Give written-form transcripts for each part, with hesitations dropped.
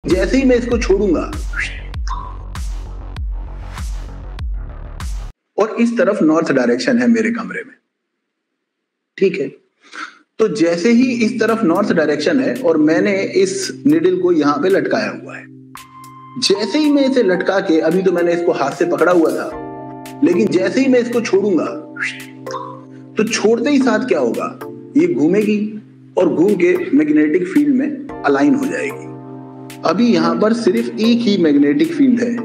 जैसे ही मैं इसको छोड़ूंगा और इस तरफ नॉर्थ डायरेक्शन है मेरे कमरे में, ठीक है। तो जैसे ही इस तरफ नॉर्थ डायरेक्शन है और मैंने इस निडल को यहां पे लटकाया हुआ है, जैसे ही मैं इसे लटका के, अभी तो मैंने इसको हाथ से पकड़ा हुआ था, लेकिन जैसे ही मैं इसको छोड़ूंगा तो छोड़ते ही साथ क्या होगा, ये घूमेगी और घूम के मैग्नेटिक फील्ड में अलाइन हो जाएगी। अभी यहां पर सिर्फ एक ही मैग्नेटिक फील्ड है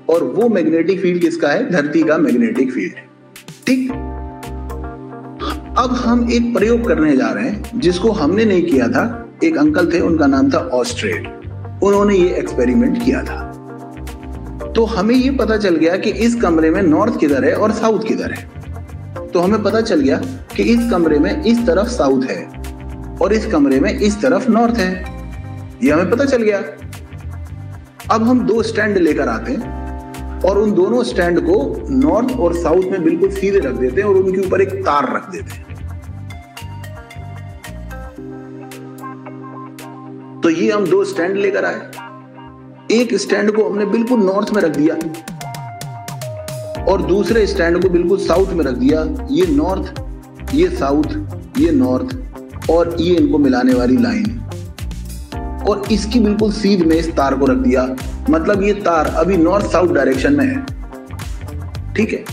और वो मैग्नेटिक फील्ड किसका है? धरती का मैग्नेटिक फील्ड है, ठीक। अब हम एक प्रयोग करने जा रहे हैं जिसको हमने नहीं किया था। एक अंकल थे, उनका नाम था ऑस्ट्रेड, उन्होंने ये एक्सपेरिमेंट किया था। तो हमें ये पता चल गया कि इस कमरे में नॉर्थ किधर है और साउथ किधर है। तो हमें पता चल गया कि इस कमरे में इस तरफ साउथ है और इस कमरे में इस तरफ नॉर्थ है, ये हमें पता चल गया। अब हम दो स्टैंड लेकर आते हैं और उन दोनों स्टैंड को नॉर्थ और साउथ में बिल्कुल सीधे रख देते हैं और उनके ऊपर एक तार रख देते हैं। तो ये हम दो स्टैंड लेकर आए, एक स्टैंड को हमने बिल्कुल नॉर्थ में रख दिया और दूसरे स्टैंड को बिल्कुल साउथ में रख दिया। ये नॉर्थ, ये साउथ, ये नॉर्थ और ये इनको मिलाने वाली लाइन, और इसकी बिल्कुल सीध में इस तार को रख दिया। मतलब ये तार अभी नॉर्थ साउथ डायरेक्शन में है, ठीक है।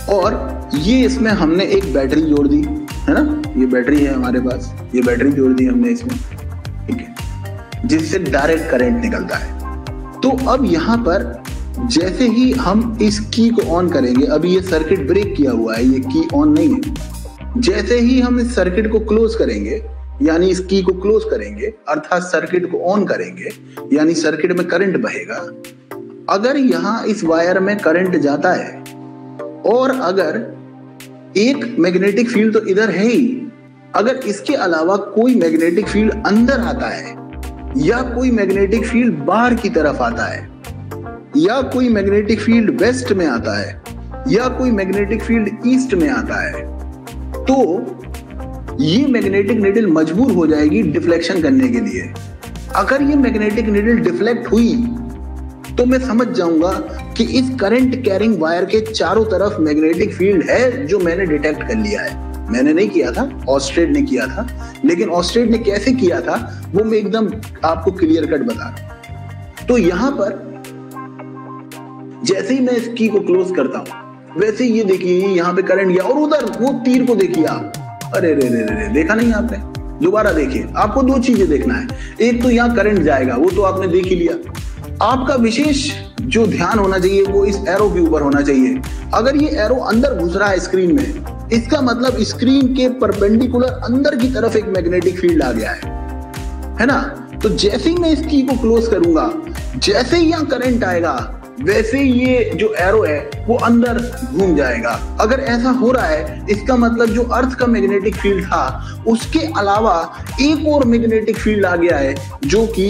और ये इसमें हमने एक बैटरी जोड़ दी, है ना, ये बैटरी है हमारे पास, ये बैटरी जोड़ दी हमने इसमें, ठीक है, जिससे डायरेक्ट करंट निकलता है। तो अब यहां पर जैसे ही हम इस की को ऑन करेंगे, अभी ये सर्किट ब्रेक किया हुआ है, ये की ऑन नहीं है। जैसे ही हम इस सर्किट को क्लोज करेंगे, यानी इस की को क्लोज करेंगे, अर्थात सर्किट को ऑन करेंगे, यानी सर्किट में करंट बहेगा। अगर यहां इस वायर में करंट जाता है और अगर एक मैग्नेटिक फील्ड तो इधर है ही, अगर इसके अलावा कोई मैग्नेटिक फील्ड अंदर आता है या कोई मैग्नेटिक फील्ड बाहर की तरफ आता है या कोई मैग्नेटिक फील्ड वेस्ट में आता है या कोई मैग्नेटिक फील्ड ईस्ट में आता है, तो ये मैग्नेटिक निडल मजबूर हो जाएगी डिफ्लेक्शन करने के लिए। अगर ये मैग्नेटिक निडल डिफ्लेक्ट हुई तो मैं समझ जाऊंगा कि इस करंट कैरिंग वायर के चारों तरफ मैग्नेटिक फील्ड है जो मैंने डिटेक्ट कर लिया है। मैंने नहीं किया था, ऑस्ट्रेड ने किया था, लेकिन ऑस्ट्रेड ने कैसे किया था वो मैं एकदम आपको क्लियर कट बता रहा हूं। तो यहां पर जैसे ही मैं इस की को क्लोज करता हूं, वैसे ही ये देखिए यहां पे करंट गया और उधर वो तीर को देखिए आप, अरे रे रे रे, देखा नहीं आपने? दोबारा देखिए, आपको दो चीजें देखना है। एक तो यहाँ करंट जाएगा, वो तो आपने देख ही लिया। आपका विशेष जो ध्यान होना चाहिए वो इस एरो के ऊपर होना चाहिए। अगर ये एरो अंदर घुस रहा है स्क्रीन में, इसका मतलब स्क्रीन के परपेंडिकुलर अंदर की तरफ एक मैग्नेटिक फील्ड आ गया है ना। तो जैसे ही मैं इस की को क्लोज करूंगा, जैसे ही यहाँ करंट आएगा, वैसे ये जो एरो है वो अंदर घूम जाएगा। अगर ऐसा हो रहा है, इसका मतलब जो अर्थ का मैग्नेटिक फील्ड था उसके अलावा एक और मैग्नेटिक फील्ड आ गया है जो कि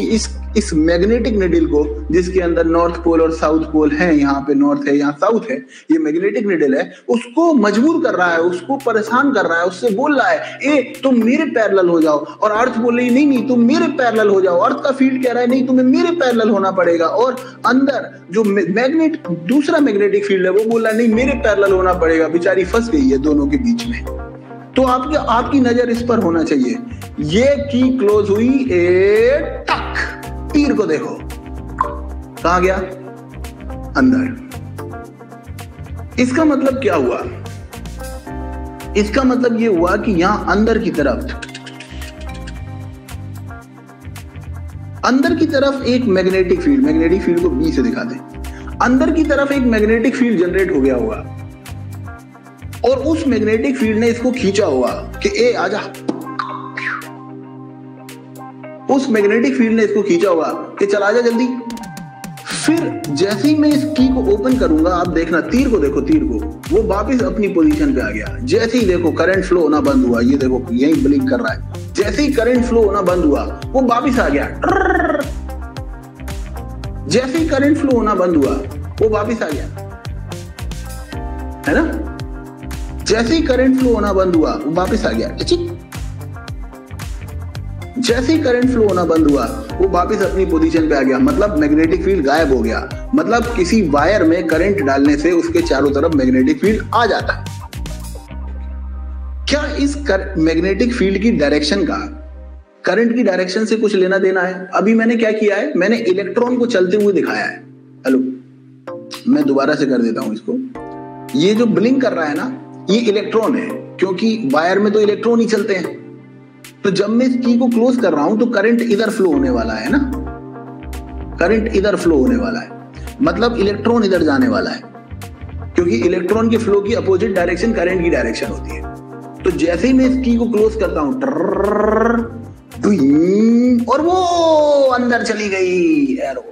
इस मैग्नेटिक निडल को, जिसके अंदर नॉर्थ पोल और साउथ पोल है, यहाँ पे नॉर्थ है, यहाँ साउथ है, ये मैग्नेटिक निडल है, उसको मजबूर कर रहा है, उसको परेशान कर रहा है, उससे बोल रहा है ए तुम मेरे पैरेलल हो जाओ, और अर्थ बोल रही नहीं नहीं तुम मेरे पैरेलल हो जाओ। अर्थ का फील्ड कह रहा है नहीं तुम्हें मेरे पैरेलल होना पड़ेगा, और अंदर जो मैग्नेट दूसरा मैग्नेटिक फील्ड है वो बोल रहा है नहीं मेरे पैरेलल होना पड़ेगा। बेचारी फंस गई है दोनों के बीच में। तो आपकी नजर इस पर होना चाहिए। ये की क्लोज हुई, ए टक, तीर को देखो कहां गया, अंदर। इसका मतलब क्या हुआ? इसका मतलब ये हुआ कि यहां अंदर की तरफ एक मैग्नेटिक फील्ड को बी से दिखा दे, अंदर की तरफ एक मैग्नेटिक फील्ड जनरेट हो गया होगा और उस मैग्नेटिक फील्ड ने इसको खींचा होगा कि ए आजा। उस मैग्नेटिक फील्ड ने इसको खींचा होगा कि चल आजा जल्दी। फिर जैसे ही मैं इस की को ओपन करूंगा, आप देखना तीर को देखो, तीर को, वो वापस अपनी पोजीशन पे आ गया। जैसे ही देखो करंट फ्लो होना बंद हुआ, ये देखो यही ब्लिंक कर रहा है, जैसे ही करंट फ्लो होना बंद हुआ वो वापस आ गया। जैसे ही करंट फ्लो होना बंद हुआ वो वापस आ गया, है ना। जैसे ही करंट फ्लो होना बंद हुआ वो वापस आ गया। जैसे ही करंट फ्लो होना बंद हुआ वो वापस अपनी पोजीशन पे आ गया, मतलब मैग्नेटिक फील्ड गायब हो गया। मतलब किसी वायर में करंट डालने से उसके चारों तरफ मैग्नेटिक फील्ड आ जाता है। क्या इस मैग्नेटिक फील्ड की डायरेक्शन का करंट की डायरेक्शन से कुछ लेना देना है? अभी मैंने क्या किया है, मैंने इलेक्ट्रॉन को चलते हुए दिखाया है। हेलो, मैं दोबारा से कर देता हूं इसको। ये जो ब्लिंक कर रहा है ना, ये इलेक्ट्रॉन है, क्योंकि वायर में तो इलेक्ट्रॉन ही चलते हैं। तो जब मैं इस की को क्लोज कर रहा हूं तो करंट इधर फ्लो होने वाला है ना, करंट इधर फ्लो होने वाला है, मतलब इलेक्ट्रॉन इधर जाने वाला है, क्योंकि इलेक्ट्रॉन के फ्लो की अपोजिट डायरेक्शन करंट की डायरेक्शन होती है। तो जैसे ही मैं इस की को क्लोज करता हूं, और वो अंदर चली गई एरो।